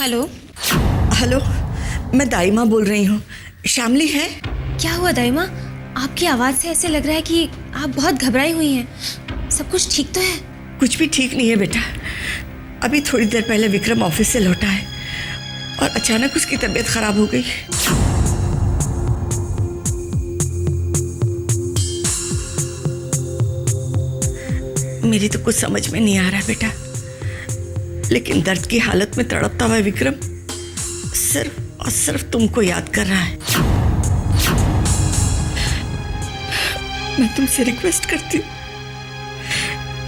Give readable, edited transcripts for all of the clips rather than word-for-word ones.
Hello. Hello, मैं दाइमा बोल रही हूँ। शामली है? क्या हुआ दाइमा? आपकी आवाज़ से ऐसे लग रहा है कि आप बहुत घबराई हुई हैं। सब कुछ ठीक तो है? कुछ भी ठीक नहीं है बेटा। अभी थोड़ी देर पहले विक्रम ऑफिस से लौटा है और अचानक उसकी तबीयत खराब हो गई। मेरी तो कुछ समझ में नहीं आ रहा बेटा, लेकिन दर्द की हालत में तड़पता हुआ विक्रम सिर्फ और सिर्फ तुमको याद कर रहा है। मैं तुमसे रिक्वेस्ट करती हूँ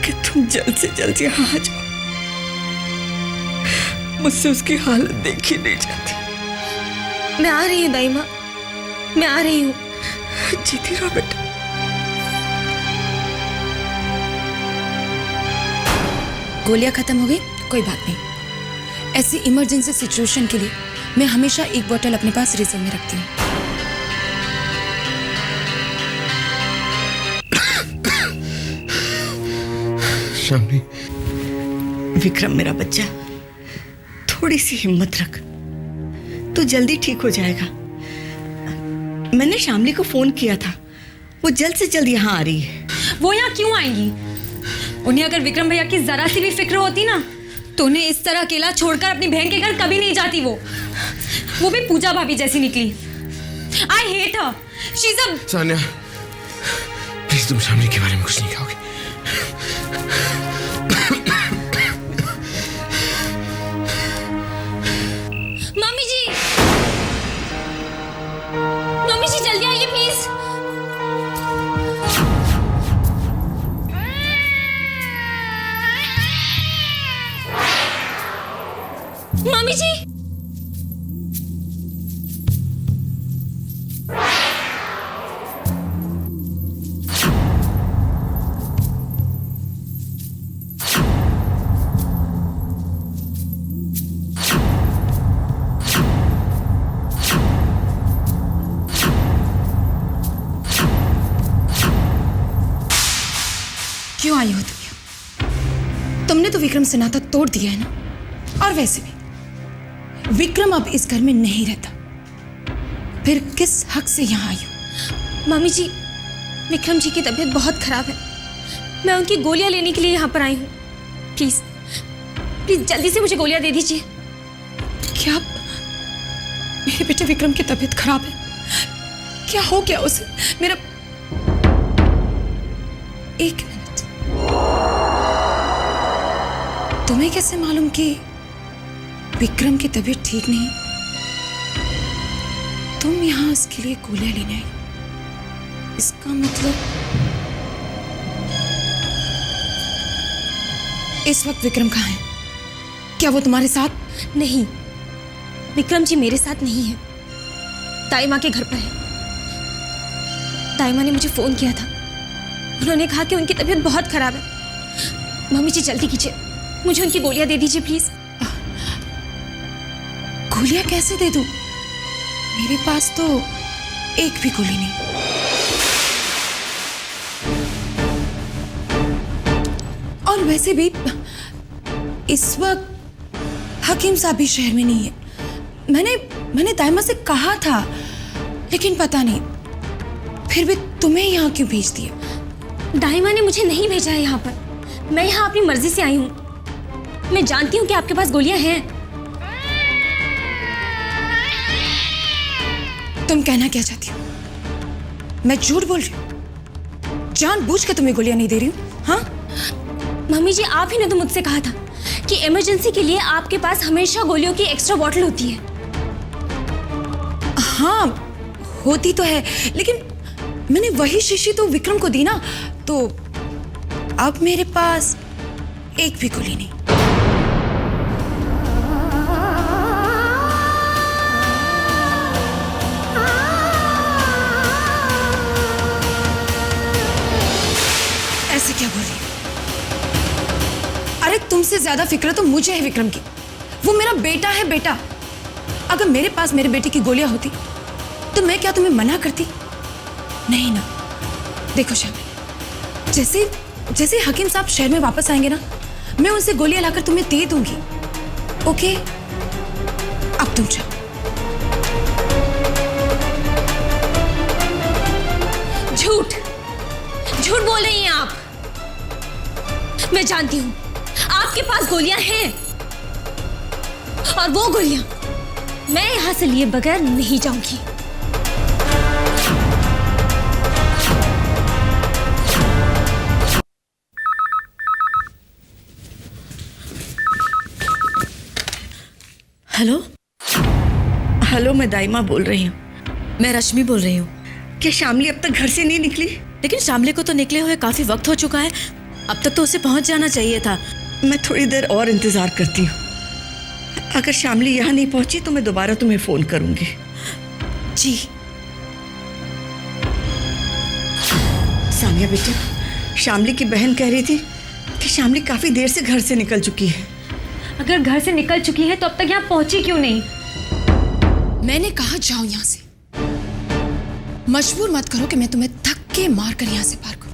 कि तुम जल्द से जल्द यहाँ आ जाओ। मुझसे उसकी हालत देखी नहीं जाती। मैं आ रही हूँ दाइमा, मैं आ रही हूँ। जीती रहो बेटा। गोलियां खत्म हो गई? कोई बात नहीं। ऐसी इमरजेंसी सिचुएशन के लिए मैं हमेशा एक बोतल अपने पास रिजर्व में रखती हूँ। शामली। विक्रम मेरा बच्चा, थोड़ी सी हिम्मत रख, तो जल्दी ठीक हो जाएगा। मैंने शामली को फोन किया था, वो जल्द से जल्द यहाँ आ रही है। वो यहाँ क्यों आएंगी? उन्हें अगर विक्रम भैया की जरा सी भी फिक्र होती ना तो उन्हें इस तरह अकेला छोड़कर अपनी बहन के घर कभी नहीं जाती। वो भी पूजा भाभी जैसी निकली। I hate her. She is a Sanya, please तुम शामली के बारे में कुछ नहीं कहोगे। मम्मी जी जल्दी आइए प्लीज। मम्मी जी, क्यों आई हो तुम? तुमने तो विक्रम से नाता तोड़ दिया है ना। और वैसे भी विक्रम अब इस घर में नहीं रहता, फिर किस हक से यहाँ आई हो? मम्मी जी, विक्रम जी की तबीयत बहुत खराब है। मैं उनकी गोलियां लेने के लिए यहाँ पर आई हूँ। प्लीज प्लीज जल्दी से मुझे गोलियां दे दीजिए। क्या मेरे बेटे विक्रम की तबीयत खराब है? क्या हो गया उसे? मेरा एक मिनट, तुम्हें कैसे मालूम कि विक्रम की तबीयत ठीक नहीं? तुम यहां उसके लिए गोलियां लेने आई, इसका मतलब इस वक्त विक्रम कहाँ है? क्या वो तुम्हारे साथ? नहीं, विक्रम जी मेरे साथ नहीं है, दाइमा के घर पर है। दाइमा ने मुझे फोन किया था, उन्होंने कहा कि उनकी तबीयत बहुत खराब है। मम्मी जी जल्दी कीजिए, मुझे उनकी गोलियां दे दीजिए प्लीज। गोलियां कैसे दे दूं? मेरे पास तो एक भी गोली नहीं। और वैसे भी इस वक्त हकीम साहब भी शहर में नहीं है। मैंने दाइमा से कहा था, लेकिन पता नहीं फिर भी तुम्हें यहाँ क्यों भेज दिया? दाइमा ने मुझे नहीं भेजा है यहाँ पर। मैं यहाँ अपनी मर्जी से आई हूँ। मैं जानती हूँ कि आपके पास गोलियां हैं। तुम कहना क्या चाहती हो? मैं झूठ बोल रही हूँ? जानबूझ के तुम्हें गोलियां नहीं दे रही हूँ? हाँ मम्मी जी, आप ही ने तो मुझसे कहा था कि इमरजेंसी के लिए आपके पास हमेशा गोलियों की एक्स्ट्रा बॉटल होती है। हाँ होती तो है, लेकिन मैंने वही शीशी तो विक्रम को दी ना, तो अब मेरे पास एक भी गोली नहीं। ऐसे क्या बोल रही है? अरे तुमसे ज्यादा फिक्र तो मुझे है विक्रम की। वो मेरा बेटा है। बेटा, अगर मेरे पास मेरे बेटे की गोलियां होती तो मैं क्या तुम्हें मना करती? नहीं ना। देखो शामिल, जैसे जैसे हकीम साहब शहर में वापस आएंगे ना, मैं उनसे गोलियां लाकर तुम्हें दे दूंगी। ओके? अब तुम जाओ। झूठ झूठ बोल रही हैं आप। मैं जानती हूं आपके पास गोलियां हैं, और वो गोलियां मैं यहां से लिए बगैर नहीं जाऊंगी। हेलो हेलो, मैं दाइमा बोल रही हूँ। मैं रश्मि बोल रही हूँ। क्या शामली अब तक घर से नहीं निकली? लेकिन शामली को तो निकले हुए काफी वक्त हो चुका है, अब तक तो उसे पहुंच जाना चाहिए था। मैं थोड़ी देर और इंतजार करती हूँ। अगर शामली यहाँ नहीं पहुंची तो मैं दोबारा तुम्हें फोन करूंगी। जी। सानिया बेटा, शामली की बहन कह रही थी कि शामली काफी देर से घर से निकल चुकी है। अगर घर से निकल चुकी है तो अब तक यहाँ पहुंची क्यों नहीं? मैंने कहा जाओ यहाँ से। मजबूर मत करो कि मैं तुम्हें धक्के मार कर यहाँ से पार करूं।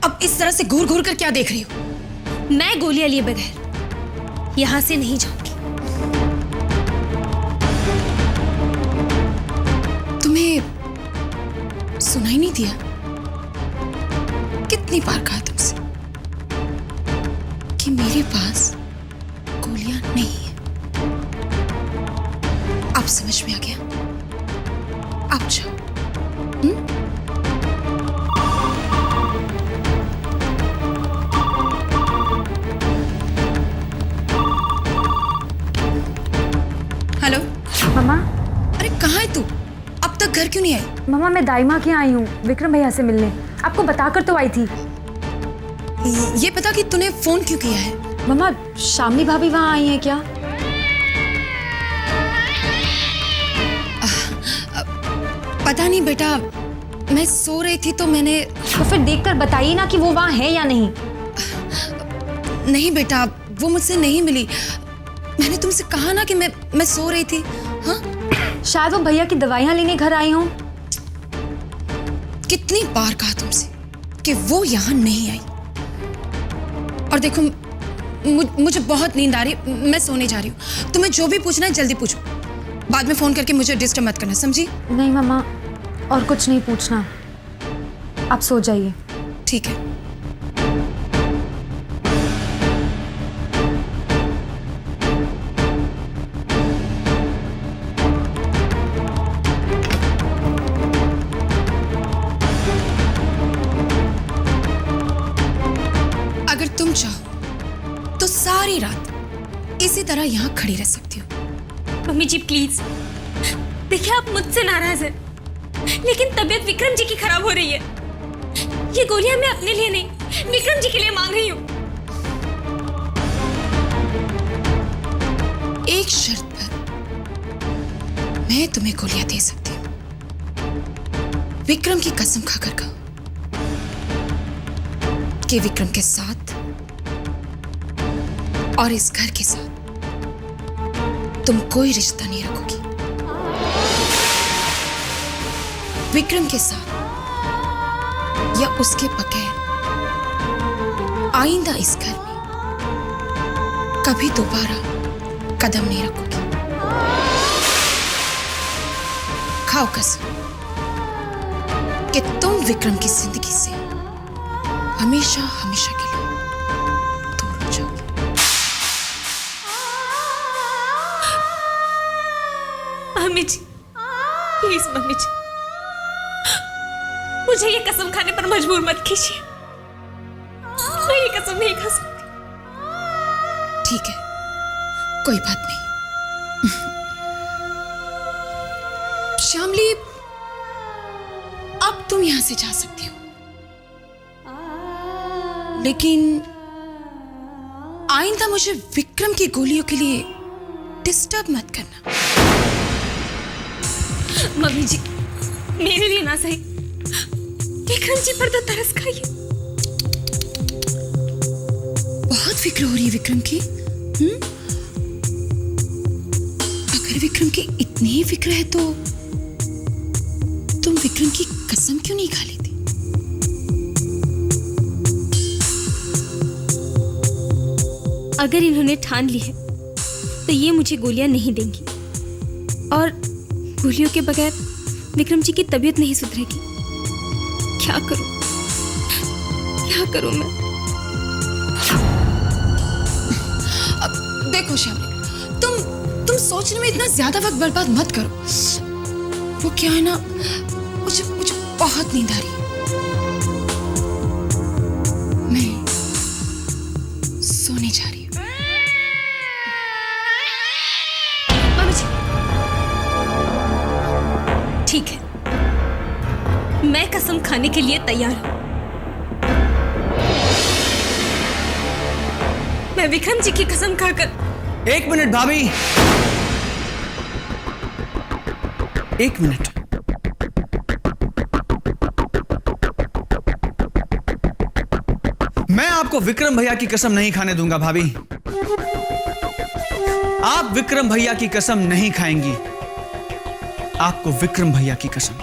अब इस तरह से घूर घूर कर क्या देख रही हो? मैं गोलियां लिए बगैर यहां से नहीं जाऊंगी। तुम्हें सुनाई नहीं दिया? कितनी बार कहा तुमसे कि मेरे पास गोलियां नहीं है। अब समझ में आ गया? अब जाओ। हेलो मम्मा, अरे कहाँ है तू? अब तक घर क्यों नहीं आई? मम्मा मैं दाइमा के यहाँ आई हूँ विक्रम भैया से मिलने। आपको बताकर तो आई थी। ये पता कि तूने फोन क्यों किया है? मम्मा शामली भाभी वहाँ आई हैं क्या? पता नहीं बेटा, मैं सो रही थी तो मैंने। तो फिर देखकर बताइए ना कि वो वहाँ है या नहीं। नहीं बेटा, वो मुझसे नहीं मिली। मैंने तुमसे कहा ना कि मैं सो रही थी। हाँ, शायद वो भैया की दवाइयाँ लेने घर आई हूँ। कितनी बार कहा तुमसे कि वो यहाँ नहीं आई। और देखो, मुझे बहुत नींद आ रही, मैं सोने जा रही हूँ। तुम्हें जो भी पूछना है जल्दी पूछो, बाद में फोन करके मुझे डिस्टर्ब मत करना, समझी? नहीं मम्मा, और कुछ नहीं पूछना, आप सो जाइए। ठीक है। अगर तुम चाहो तो सारी रात इसी तरह यहाँ खड़ी रह सकती हो। मम्मी जी प्लीज, देखिए आप मुझसे नाराज हैं, लेकिन तबीयत विक्रम जी की खराब हो रही है। ये गोलियां मैं अपने लिए नहीं, विक्रम जी के लिए मांग रही हूँ। एक शर्त पर मैं तुम्हें गोलियां दे सकती हूँ। विक्रम की कसम खाकर कहो कि विक्रम के साथ और इस घर के साथ तुम कोई रिश्ता नहीं रखोगी। विक्रम के साथ या उसके बगैर आइंदा इस घर में कभी दोबारा कदम नहीं रखोगी। खाओ कसम कि तुम विक्रम की जिंदगी से हमेशा हमेशा के लिए दूर हो जाओगी। मम्मी जी प्लीज, मम्मी जी मुझे ये कसम खाने पर मजबूर मत कीजिए। मैं ये कसम नहीं खा सकती। ठीक है, कोई बात नहीं। श्यामली, अब तुम यहां से जा सकती हो, लेकिन आइंदा मुझे विक्रम की गोलियों के लिए डिस्टर्ब मत करना। मम्मी जी मेरे लिए ना सही, विक्रम जी पर तो तरस खाइए। बहुत फिक्र हो रही है विक्रम की। अगर विक्रम की इतनी ही फिक्र है तो तुम विक्रम की कसम क्यों नहीं खा लेती? अगर इन्होंने ठान ली है तो ये मुझे गोलियां नहीं देंगी, और गोलियों के बगैर विक्रम जी की तबीयत नहीं सुधरेगी। क्या करूं, क्या करूं मैं? अब देखो शामली, तुम सोचने में इतना ज्यादा वक्त बर्बाद मत करो। वो क्या है ना, मुझे बहुत नींद आ रही है। मैं सोने जा रही हूँ। मामा जी, ठीक है, मैं कसम खाने के लिए तैयार हूं। मैं विक्रम जी की कसम खाकर। 1 मिनट भाभी, 1 मिनट। मैं आपको विक्रम भैया की कसम नहीं खाने दूंगा भाभी। आप विक्रम भैया की कसम नहीं खाएंगी। आपको विक्रम भैया की कसम।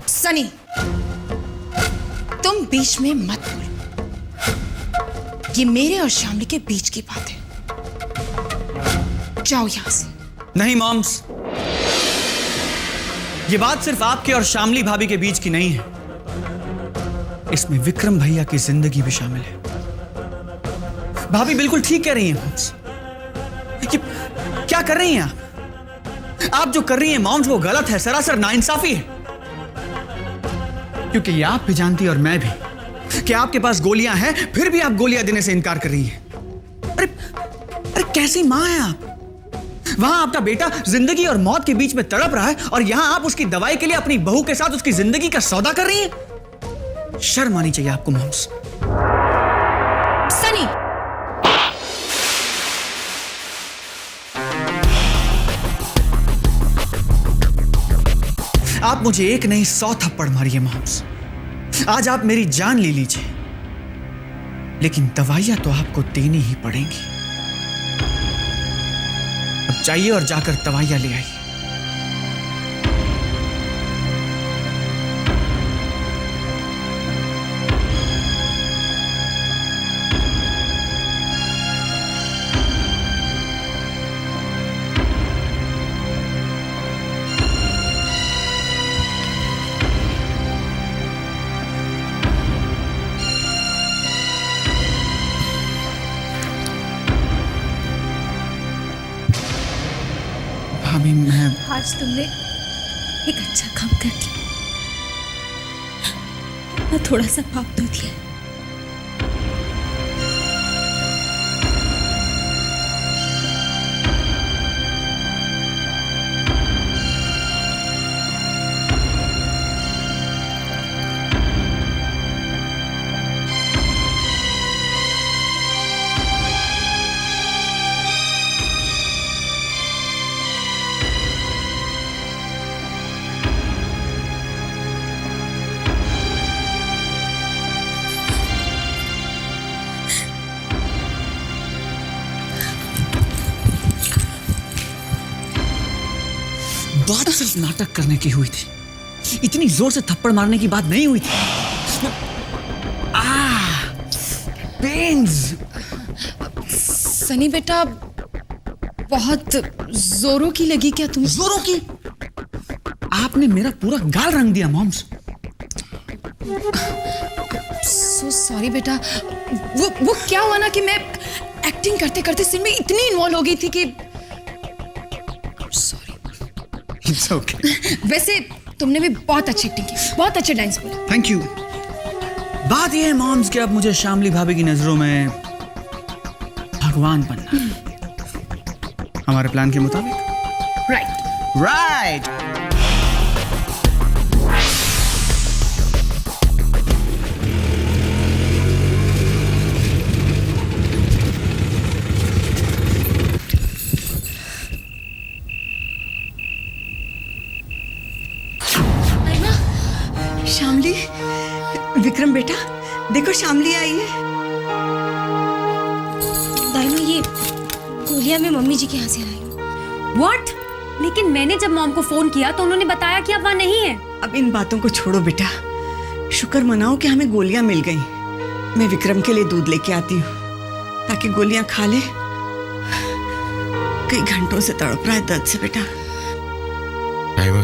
सनी, तुम बीच में मत बोलो। ये मेरे और शामली के बीच की बात है। जाओ यहां से। नहीं मॉम्स, ये बात सिर्फ आपके और शामली भाभी के बीच की नहीं है, इसमें विक्रम भैया की जिंदगी भी शामिल है। भाभी बिल्कुल ठीक कह रही हैं मॉम्स। क्या कर रही हैं आप जो कर रही हैं मॉम्स वो गलत है, सरासर नाइंसाफी है। क्योंकि ये आप भी जानती हैं और मैं भी कि आपके पास गोलियां हैं, फिर भी आप गोलियां देने से इनकार कर रही हैं। अरे कैसी मां हैं आप? वहां आपका बेटा जिंदगी और मौत के बीच में तड़प रहा है और यहां आप उसकी दवाई के लिए अपनी बहू के साथ उसकी जिंदगी का सौदा कर रही हैं। शर्म आनी चाहिए आपको मॉम्स। सनी, आप मुझे एक नहीं 100 थप्पड़ मारिए मॉम्स। आज आप मेरी जान ले लीजिए, लेकिन दवाइयां तो आपको देनी ही पड़ेंगी। अब जाइए और जाकर दवाइयां ले आइए। भाभी मैं आज तुमने एक अच्छा काम कर दिया, मैं थोड़ा सा पाप धो दिया। बात सिर्फ नाटक करने की हुई थी, इतनी जोर से थप्पड़ मारने की बात नहीं हुई थी। पेन्स। सनी बेटा, बहुत जोरों की लगी क्या तुम्हें? जोरों की? आपने मेरा पूरा गाल रंग दिया मॉम्स। सो सॉरी बेटा। वो क्या हुआ ना कि मैं एक्टिंग करते करते सीन में इतनी इन्वॉल्व हो गई थी कि सॉरी। It's okay. वैसे तुमने भी बहुत अच्छी एक्टिंग की, बहुत अच्छे डांस बोला। Thank you. बात यह है मॉम्स कि अब मुझे शामली भाभी की नजरों में भगवान बनना है। हमारे प्लान के मुताबिक। राइट। राइट। शामली, विक्रम बेटा, देखो शामली आई है। दाइमा, ये गोलियां मैं मम्मी जी के यहाँ से लाई हूँ। व्हाट? लेकिन मैंने जब मॉम को फोन किया तो उन्होंने बताया कि आप वहां नहीं है। अब इन बातों को छोड़ो बेटा, शुक्र मनाओ कि हमें गोलियां मिल गई। मैं विक्रम के लिए दूध लेके आती हूँ ताकि गोलियां खा ले। कई घंटों से तड़प रहा है दर्द से बेटा। ताइमा,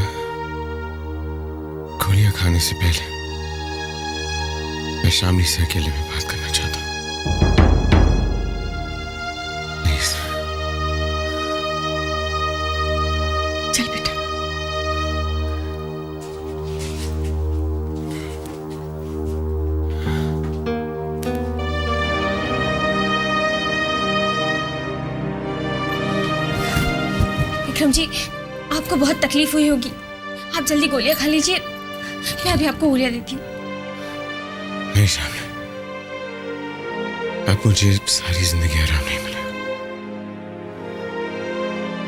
गोलियां खाने से पहले मैं शामली से अकेले में बात करना चाहता हूँ। प्लीज। चल बेटा। विक्रम जी, आपको बहुत तकलीफ हुई होगी, आप जल्दी गोलियां खा लीजिए। मैं अभी आपको गोलियां देती हूँ। नहीं शामली, अब मुझे सारी जिंदगी आराम नहीं मिलेगा,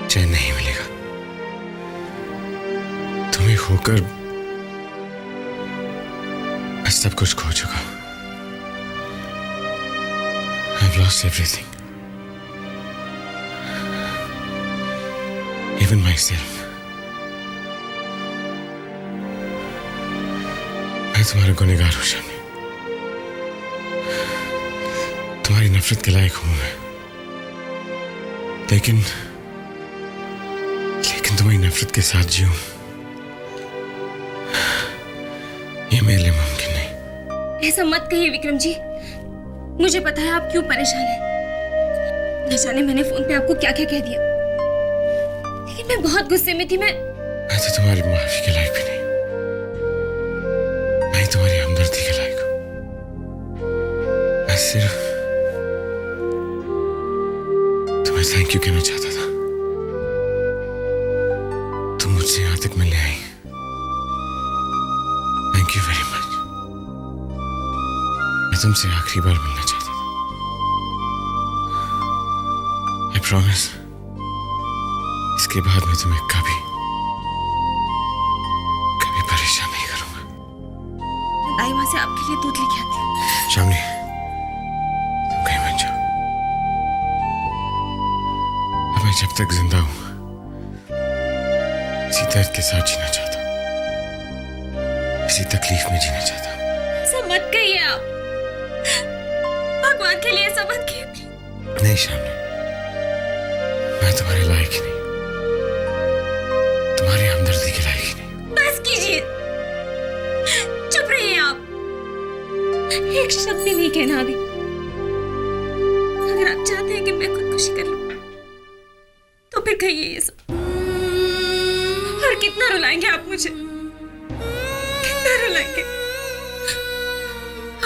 चैन नहीं मिलेगा। तुम्हें खोकर मैं सब कुछ खो चुका हूं। I've lost everything, even myself. मैं तुम्हारा गुनहगार हूं शामली। तुम्हारी नफरत के लायक हूं मैं, लेकिन तुम्हारी नफरत के साथ जीऊं ये मेरे लिए मुमकिन नहीं। ऐसा मत कहिए विक्रम जी, मुझे पता है आप क्यों परेशान हैं। न जाने मैंने फोन पे आपको क्या क्या कह दिया, लेकिन मैं बहुत गुस्से में थी। मैं तो तुम्हारी माफी के लायक भी नहीं, मैं ही तुम्हारी हमदर्दी के लायक हूं। मैं सिर्फ तुम्हें थैंक यू कहना चाहता था। तुम मुझसे यहां तक मिलने आई, थैंक यू वेरी मच। मैं तुमसे आखिरी बार मिलना चाहता था। आई प्रॉमिस, इसके बाद मैं तुम्हें कभी परेशान नहीं करूंगा। ताइमा से आपके लिए दूध लेके आती हूँ। शामली, तुम कहीं मत जाओ। अब मैं जब तक जिंदा हूं इसी दर्द के साथ जीना चाहता हूं, इसी तकलीफ में जीना चाहता हूं। ऐसा मत कहिए आप, भगवान के लिए ऐसा मत कहिए। नहीं शामली, मैं तुम्हारे लायक ही नहीं, तुम्हारी हमदर्दी के लायक ही नहीं। बस कीजिए, चुप रहिए आप, एक शब्द भी नहीं कहना अभी। अगर आप चाहते हैं कि मैं खुदकुशी कर लूं तो फिर कहिए ये सब। और कितना रुलाएंगे आप मुझे, कितना रुलाएंगे?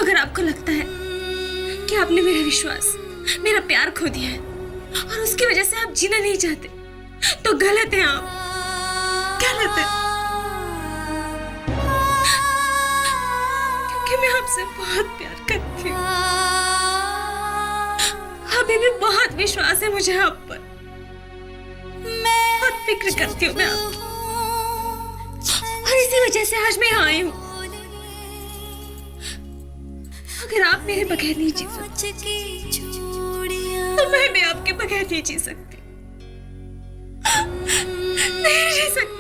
अगर आपको लगता है कि आपने मेरा विश्वास, मेरा प्यार खो दिया है और उसकी वजह से आप जीना नहीं चाहते, तो गलत है आप, गलत है। क्योंकि मैं आपसे बहुत प्यार करती हूँ, अभी भी बहुत विश्वास है मुझे आप पर, बहुत फिक्र करती हूँ मैं आपकी, और इसी वजह से आज मैं यहाँ आई हूँ। अगर आप मेरे बगैर नहीं जी सकते तो मैं भी आपके बगैर नहीं जी सकती, नहीं जी सकती।